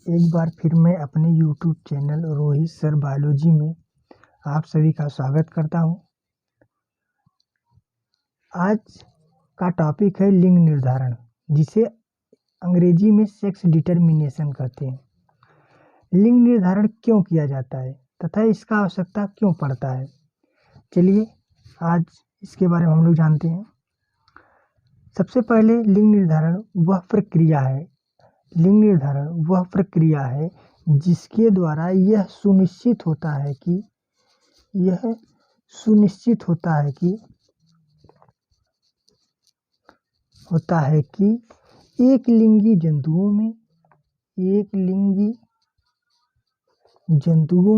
एक बार फिर मैं अपने YouTube channel Rohit sir biology में आप सभी का स्वागत करता हूं। आज का टॉपिक है लिंग निर्धारण, जिसे अंग्रेजी में सेक्स डिटर्मिनेशन कहते हैं। लिंग निर्धारण क्यों किया जाता है तथा इसका आवश्यकता क्यों पड़ता है, चलिए आज इसके बारे में हम लोग जानते हैं। सबसे पहले लिंग निर्धारण वह प्रक्रिया है जिसके द्वारा यह सुनिश्चित होता है कि एक लिंगी जंतुओं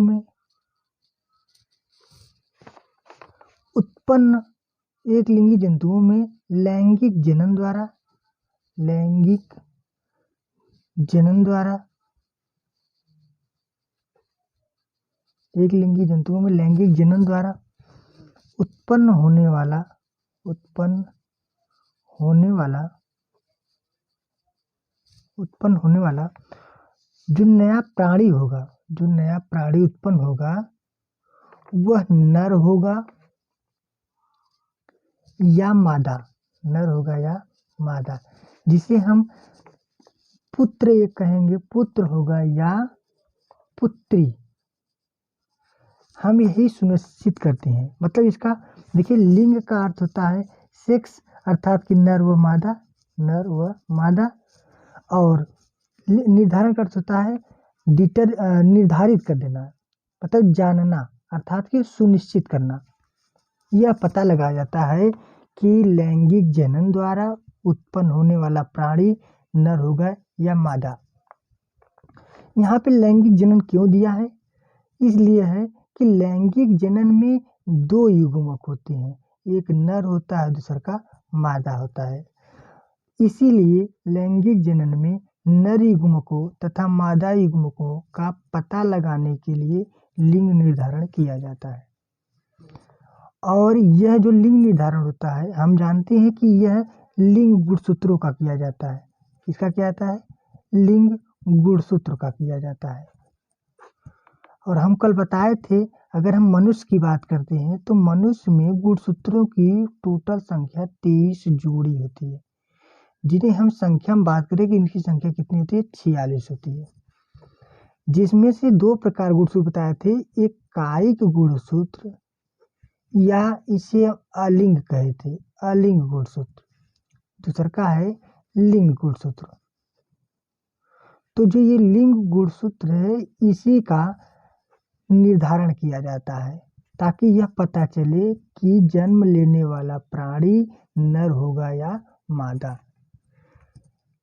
में उत्पन्न लैंगिक जनन द्वारा उत्पन्न होने वाला जो नया प्राणी उत्पन्न होगा वह नर होगा या मादा, जिसे हम पुत्र कहेंगे, पुत्र होगा या पुत्री। हम यही सुनिश्चित करते हैं। मतलब इसका देखिए, लिंग का अर्थ होता है सेक्स, अर्थात कि नर व मादा, और निर्धारण का अर्थ होता है निर्धारित कर देना, मतलब जानना, अर्थात कि सुनिश्चित करना। यह पता लगाया जाता है कि लैंगिक जनन द्वारा उत्पन्न होने वाला प्राणी नर होगा या मादा। यहाँ पे लैंगिक जनन क्यों दिया है? इसलिए है कि लैंगिक जनन में दो युग्मक होते हैं, एक नर होता है, दूसरा का मादा होता है। इसीलिए लैंगिक जनन में नर युग्मकों तथा मादा युग्मकों का पता लगाने के लिए लिंग निर्धारण किया जाता है। और यह जो लिंग निर्धारण होता है, हम जानते हैं कि यह लिंग गुणसूत्रों का किया जाता है। किसका किया जाता है? लिंग गुणसूत्र का किया जाता है। और हम कल बताए थे, अगर हम मनुष्य की बात करते हैं तो मनुष्य में गुणसूत्रों की टोटल संख्या 23 जोड़ी होती है, जिन्हें हम संख्या में बात करें कि इनकी संख्या कितनी होती है? 46 होती है। जिसमें से दो प्रकार गुणसूत्र बताए थे, एक कायिक गुणसूत्र या इसे अलिंग कहे थे, अलिंग गुणसूत्र, दूसरा का है लिंग गुणसूत्र। तो जो ये लिंग गुणसूत्र है, इसी का निर्धारण किया जाता है ताकि यह पता चले कि जन्म लेने वाला प्राणी नर होगा या मादा।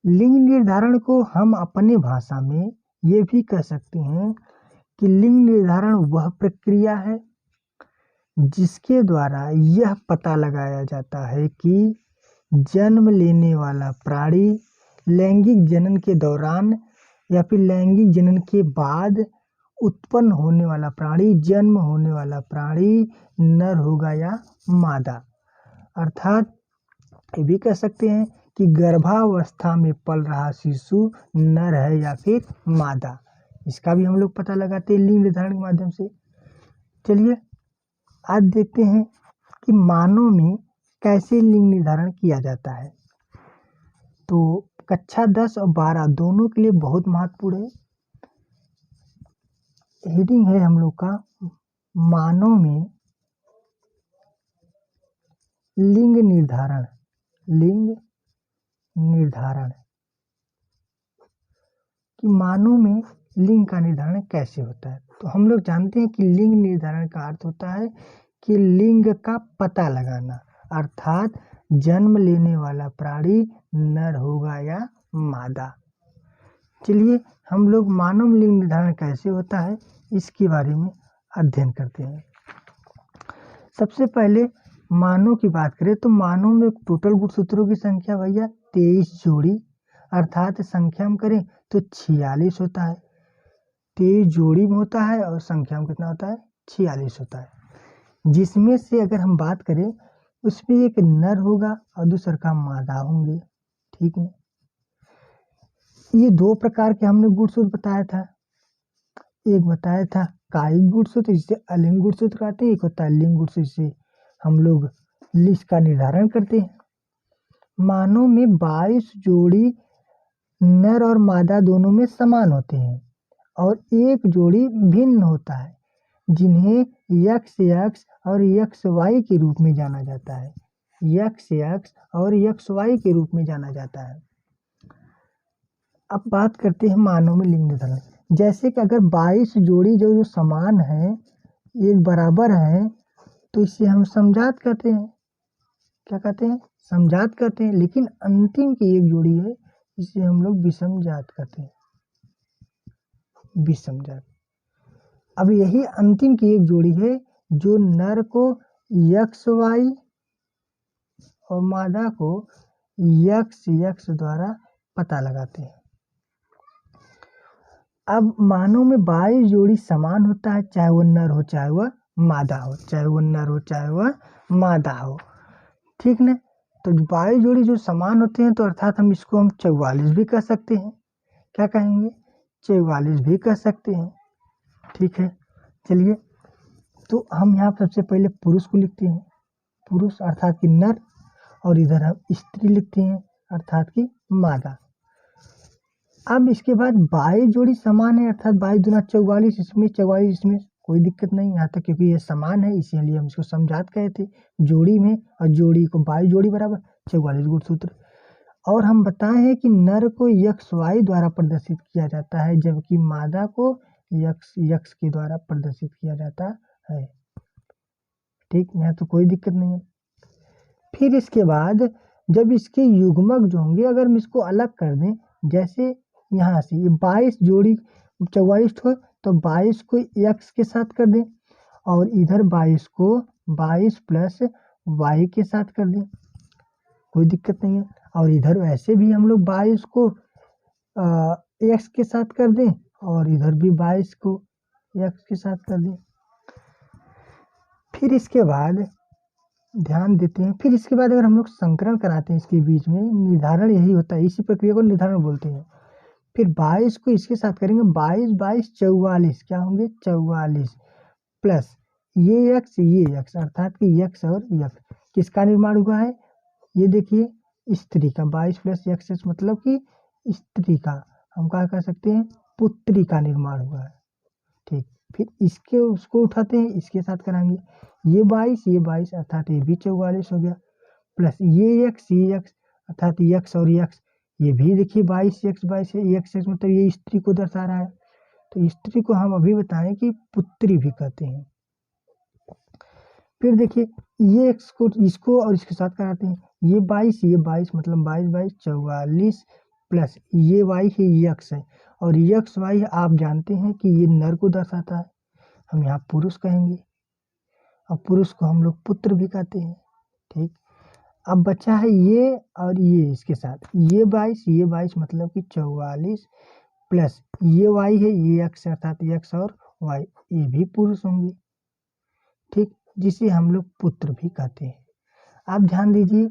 लिंग निर्धारण को हम अपने भाषा में ये भी कह सकते हैं कि लिंग निर्धारण वह प्रक्रिया है जिसके द्वारा यह पता लगाया जाता है कि जन्म लेने वाला प्राणी लैंगिक जनन के दौरान या फिर लैंगिक जनन के बाद उत्पन्न होने वाला प्राणी, जन्म होने वाला प्राणी नर होगा या मादा। अर्थात ये भी कह सकते हैं कि गर्भावस्था में पल रहा शिशु नर है या फिर मादा। इसका भी हम लोग पता लगाते हैं लिंग निर्धारण के माध्यम से। चलिए आज देखते हैं कि मानव में कैसे लिंग निर्धारण किया जाता है। तो कक्षा 10 और 12 दोनों के लिए बहुत महत्वपूर्ण है। हेडिंग है हम लोग का, मानव में लिंग निर्धारण कि मानव में लिंग का निर्धारण कैसे होता है। तो हम लोग जानते हैं कि लिंग निर्धारण का अर्थ होता है कि लिंग का पता लगाना, अर्थात जन्म लेने वाला प्राणी नर होगा या मादा। चलिए हम लोग मानव लिंग निर्धारण कैसे होता है इसके बारे में अध्ययन करते हैं। सबसे पहले मानव की बात करें तो मानव में टोटल गुणसूत्रों की संख्या भैया 23 जोड़ी, अर्थात संख्या में करें तो 46 होता है। 23 जोड़ी में होता है और संख्या में कितना होता है? 46 होता है। जिसमें से अगर हम बात करें उसमें एक नर होगा और दूसरा का मादा होंगे, ठीक है। ये दो प्रकार के हमने गुणसूत्र बताया था। एक बताया था कायिक गुणसूत्र, जिसे अलिंग गुणसूत्र कहते हैं। एक होता है लिंग गुणसूत्र, जिसे हम लोग लिंग का निर्धारण करते हैं। मानव में 22 जोड़ी नर और मादा दोनों में समान होते हैं और एक जोड़ी भिन्न होता है, जिन्हें यक्ष यक्ष और यक्ष वाई के रूप में जाना जाता है। यक्ष यक्ष और यक्ष वाई के रूप में जाना जाता है। अब बात करते हैं मानव में लिंग निर्धारण। जैसे कि अगर 22 जोड़ी जो समान है, एक बराबर है, तो इसे हम समजात कहते हैं। क्या कहते हैं? समजात कहते हैं। लेकिन अंतिम की एक जोड़ी है, इसे हम लोग विषम जात कहते हैं। विषम जात। अब यही अंतिम की एक जोड़ी है जो नर को यक्ष वाई और मादा को यक्ष यक्ष द्वारा पता लगाते हैं। अब मानव में 22 जोड़ी समान होता है, चाहे वो नर हो चाहे वह मादा हो, चाहे वो नर हो चाहे वह मादा हो। ठीक ना? तो 22 जोड़ी जो समान होते हैं, तो अर्थात हम इसको हम 44 भी कह सकते हैं। क्या कहेंगे? 44 भी कह सकते हैं। ठीक है, चलिए, तो हम यहाँ सबसे पहले पुरुष को लिखते हैं, पुरुष अर्थात कि नर, और इधर हम स्त्री लिखते हैं अर्थात कि मादा। अब इसके बाद 22 जोड़ी समान है, अर्थात 22 दूना 44, इसमें 44, इसमें कोई दिक्कत नहीं यहाँ तक, क्योंकि ये समान है, इसीलिए हम इसको समजात कहे थे। जोड़ी में और जोड़ी को 22 जोड़ी बराबर 44 गुणसूत्र। और हम बताए हैं कि नर को यक्ष वाई द्वारा प्रदर्शित किया जाता है, जबकि मादा को यक्ष यक्ष के द्वारा प्रदर्शित किया जाता है। ठीक, यहाँ तो कोई दिक्कत नहीं है। फिर इसके बाद जब इसके युग्मक जो होंगे, अगर हम इसको अलग कर दें, जैसे यहाँ से ये 22 जोड़ी 44 हो, तो 22 को x के साथ कर दें और इधर 22 को 22 प्लस y के साथ कर दें, कोई दिक्कत नहीं है। और इधर वैसे भी हम लोग 22 को x के साथ कर दें और इधर भी 22 को x के साथ कर दें। फिर इसके बाद ध्यान देते हैं, फिर इसके बाद अगर हम लोग संकरण कराते हैं इसके बीच में, निर्धारण यही होता है, इसी प्रक्रिया को निर्धारण बोलते हैं। फिर 22 को इसके साथ करेंगे, 22 22 44, क्या होंगे? 44 प्लस ये यक्ष अर्थात कि यक्ष और यक्ष किसका निर्माण हुआ है? ये देखिए, स्त्री का। 22 प्लस यक्ष मतलब कि स्त्री का, हम क्या कह सकते हैं? पुत्री का निर्माण हुआ है। ठीक, फिर इसके उसको उठाते हैं, इसके साथ कराएंगे, ये 22 अर्थात ये भी 44 हो गया, प्लस ये यक्ष अर्थात यक्ष और यक्ष, ये भी देखिए 22 22 है, यक्ष मतलब ये स्त्री को दर्शा रहा है। तो स्त्री को हम अभी बताएं कि पुत्री भी कहते हैं। फिर देखिए, ये एक्स को इसको और इसके साथ कराते हैं, ये 22 मतलब 22 44 प्लस ये वाई है, यक्ष है, और यक्ष वाई आप जानते हैं कि ये नर को दर्शाता है, हम यहाँ पुरुष कहेंगे, और पुरुष को हम लोग पुत्र भी कहते हैं। ठीक, अब बचा है ये और ये इसके साथ, ये 22 मतलब कि 44 प्लस ये वाई है, ये एक्स अर्थात एक्स और वाई, ये भी पुरुष होंगे। ठीक, जिसे हम लोग पुत्र भी कहते हैं। आप ध्यान दीजिए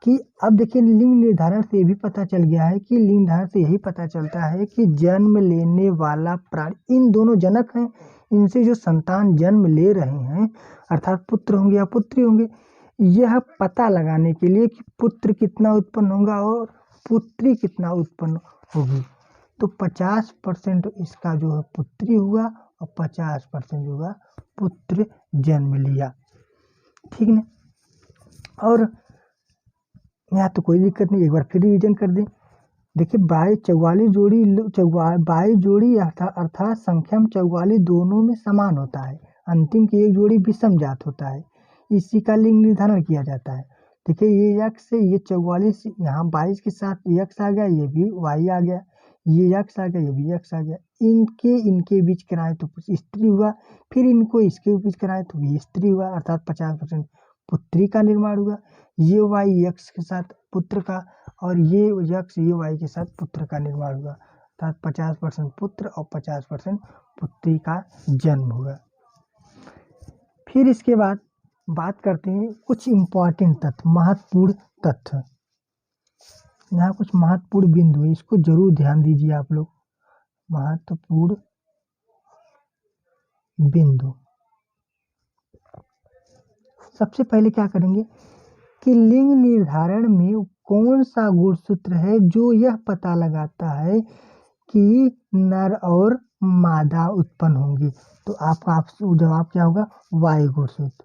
कि अब देखिए, लिंग निर्धारण से ये भी पता चल गया है कि लिंग निर्धारण से यही पता चलता है कि जन्म लेने वाला प्राणी, इन दोनों जनक हैं, इनसे जो संतान जन्म ले रहे हैं अर्थात पुत्र होंगे या पुत्री होंगे, यह पता लगाने के लिए कि पुत्र कितना उत्पन्न होगा और पुत्री कितना उत्पन्न होगी, तो 50% इसका जो है पुत्री हुआ और 50% जो होगा पुत्र जन्म लिया। ठीक ना? और यहाँ तो कोई दिक्कत नहीं, एक बार फिर रिवीजन कर दें। देखिए, 44 जोड़ी 22 जोड़ी अर्थात संख्या में 44 दोनों में समान होता है, अंतिम की एक जोड़ी विषम जात होता है, इसी का लिंग निर्धारण किया जाता है। देखिए, ये यक्ष से ये 44, यहाँ 22 के साथ यक्ष आ गया, ये भी वाई आ गया, ये यक्ष आ गया, ये भी यक्ष आ गया, इनके बीच कराए तो स्त्री हुआ, फिर इनको इसके बीच कराए तो भी स्त्री हुआ, अर्थात 50% पुत्री का निर्माण हुआ। ये वाई यक्ष के साथ पुत्र का और ये यक्ष ये वाई के साथ पुत्र का निर्माण हुआ, अर्थात 50% पुत्र और 50% पुत्री का जन्म हुआ। फिर इसके बाद बात करते हैं कुछ इम्पोर्टेंट तथ्य, महत्वपूर्ण तथ्य। यहाँ कुछ महत्वपूर्ण बिंदु है, इसको जरूर ध्यान दीजिए आप लोग। महत्वपूर्ण बिंदु, सबसे पहले क्या करेंगे कि लिंग निर्धारण में कौन सा गुणसूत्र है जो यह पता लगाता है कि नर और मादा उत्पन्न होंगी। तो आपका जवाब क्या होगा, वायु गुणसूत्र,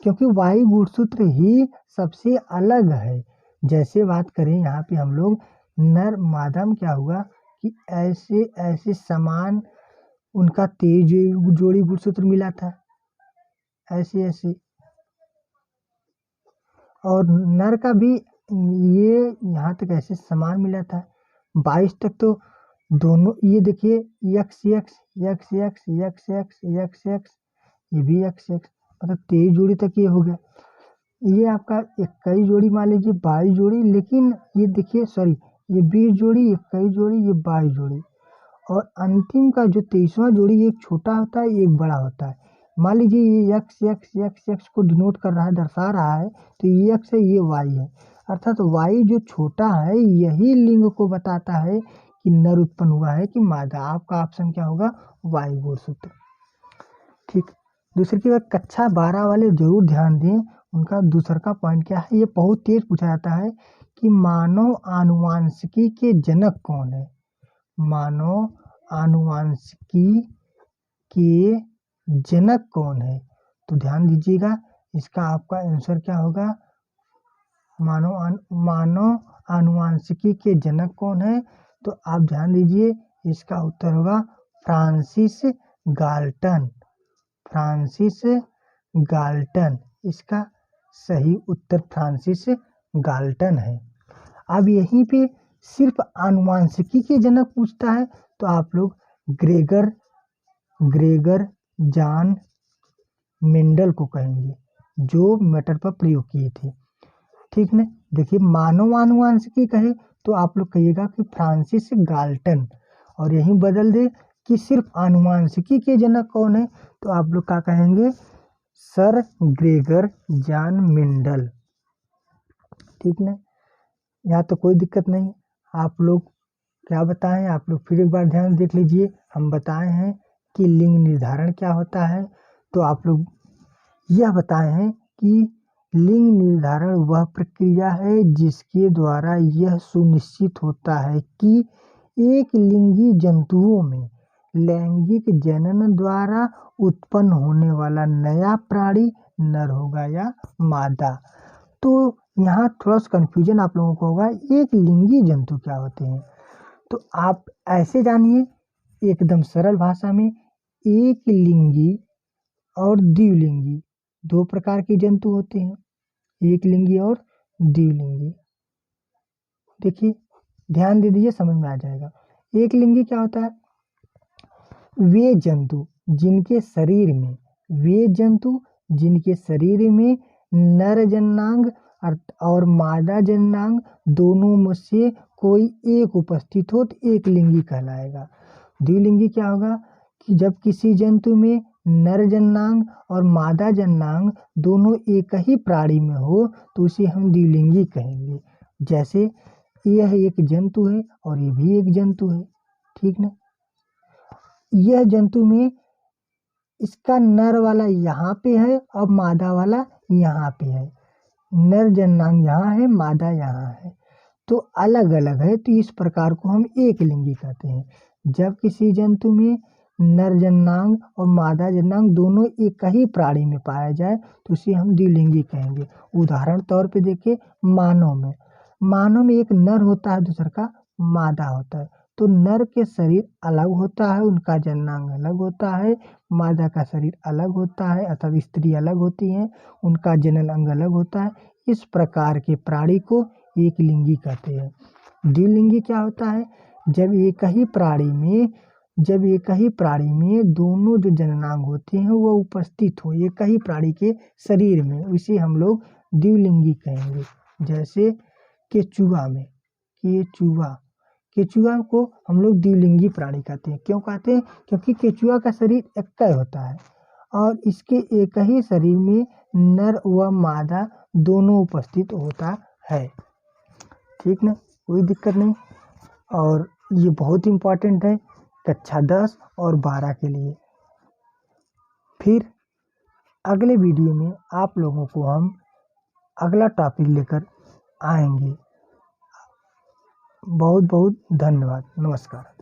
क्योंकि वायु गुणसूत्र ही सबसे अलग है। जैसे बात करें यहाँ पे हम लोग नर मादा में क्या होगा कि ऐसे ऐसे समान उनका तेज जोड़ी गुणसूत्र मिला था, ऐसे ऐसे, और नर का भी ये यहाँ तक ऐसे समान मिला था। 22 तक तो दोनों, ये देखिए x x x x x x x x, ये भी यक्स यक्स, मतलब 23 जोड़ी तक ये हो गया। ये आपका 21 जोड़ी मान लीजिए, 22 जोड़ी, लेकिन ये देखिए सॉरी, ये 20 जोड़ी, 21 जोड़ी, ये 22 जोड़ी, और अंतिम का जो 23वां जोड़ी एक छोटा होता है एक बड़ा होता है। मान लीजिए ये यक्स यक्स यक्स यक्स को डिनोट कर रहा है, दर्शा रहा है, तो ये यक्स है, ये वाई है, अर्थात वाई जो छोटा है यही लिंग को बताता है कि नर उत्पन्न हुआ है कि मादा। आपका ऑप्शन क्या होगा, वायु गुणसूत्र। ठीक, दूसरी की बात कक्षा 12 वाले जरूर ध्यान दें, उनका दूसरा का पॉइंट क्या है, ये बहुत तेज पूछा जाता है कि मानव आनुवांशिकी के जनक कौन है। मानव आनुवांशिकी के जनक कौन है, तो ध्यान दीजिएगा, इसका आपका आंसर क्या होगा, मानव आनुवांशिकी के जनक कौन है, तो आप ध्यान दीजिए, इसका उत्तर होगा फ्रांसिस गाल्टन। फ्रांसिस गाल्टन, इसका सही उत्तर फ्रांसिस गाल्टन है। अब यहीं पे सिर्फ आनुवांशिकी के जनक पूछता है तो आप लोग ग्रेगर जॉन मेंडल को कहेंगे, जो मैटर पर प्रयोग किए थे। ठीक ना, देखिए मानव आनुवांशिकी कहे तो आप लोग कहिएगा कि फ्रांसिस गाल्टन, और यहीं बदल दे कि सिर्फ आनुवांशिकी के जनक कौन है, तो आप लोग क्या कहेंगे, सर ग्रेगर जॉन मेंडल। ठीक ना, यहाँ तो कोई दिक्कत नहीं। आप लोग क्या बताएं, आप लोग फिर एक बार ध्यान देख लीजिए, हम बताए हैं कि लिंग निर्धारण क्या होता है, तो आप लोग यह बताए हैं कि लिंग निर्धारण वह प्रक्रिया है जिसके द्वारा यह सुनिश्चित होता है कि एक लिंगी जंतुओं में लैंगिक जनन द्वारा उत्पन्न होने वाला नया प्राणी नर होगा या मादा। तो यहाँ थोड़ा सा कंफ्यूजन आप लोगों को होगा, एक लिंगी जंतु क्या होते हैं, तो आप ऐसे जानिए एकदम सरल भाषा में, एक लिंगी और द्विलिंगी दो प्रकार के जंतु होते हैं, एक लिंगी और द्विलिंगी। देखिए ध्यान दे दीजिए, समझ में आ जाएगा। एक लिंगी क्या होता है, वे जंतु जिनके शरीर में, वे जंतु जिनके शरीर में नर जननांग और मादा जननांग दोनों में से कोई एक उपस्थित हो तो एक लिंगी कहलाएगा। द्विलिंगी क्या होगा कि जब किसी जंतु में नर जननांग और मादा जननांग दोनों एक ही प्राणी में हो तो उसे हम द्विलिंगी कहेंगे। जैसे यह एक जंतु है और ये भी एक जंतु है, ठीक ना, यह जंतु में इसका नर वाला यहाँ पे है और मादा वाला यहाँ पे है, नर जननांग यहाँ है, मादा यहाँ है, तो अलग अलग है, तो इस प्रकार को हम एक लिंगी कहते हैं। जब किसी जंतु में नर जननांग और मादा जननांग दोनों एक ही प्राणी में पाया जाए तो उसे हम द्विलिंगी कहेंगे। उदाहरण तौर पे देखिए, मानव में एक नर होता है, दूसरा का मादा होता है, तो नर के शरीर अलग होता है, उनका जननांग अलग होता है, मादा का शरीर अलग होता है, अर्थात स्त्री अलग होती है, उनका जनन अंग अलग होता है। इस प्रकार के प्राणी को एक लिंगी कहते हैं। द्विलिंगी क्या होता है, जब एक ही प्राणी में दोनों जो जननांग होते हैं वो उपस्थित हो एक ही प्राणी के शरीर में, उसे हम लोग द्विलिंगी कहेंगे। जैसे केचुआ को हम लोग द्विलिंगी प्राणी कहते हैं। क्यों कहते हैं, क्योंकि केचुआ का शरीर एक होता है और इसके एक ही शरीर में नर व मादा दोनों उपस्थित होता है। ठीक ना, कोई दिक्कत नहीं। और ये बहुत इम्पोर्टेंट है कक्षा 10 और 12 के लिए। फिर अगले वीडियो में आप लोगों को हम अगला टॉपिक लेकर आएंगे। बहुत बहुत धन्यवाद। नमस्कार।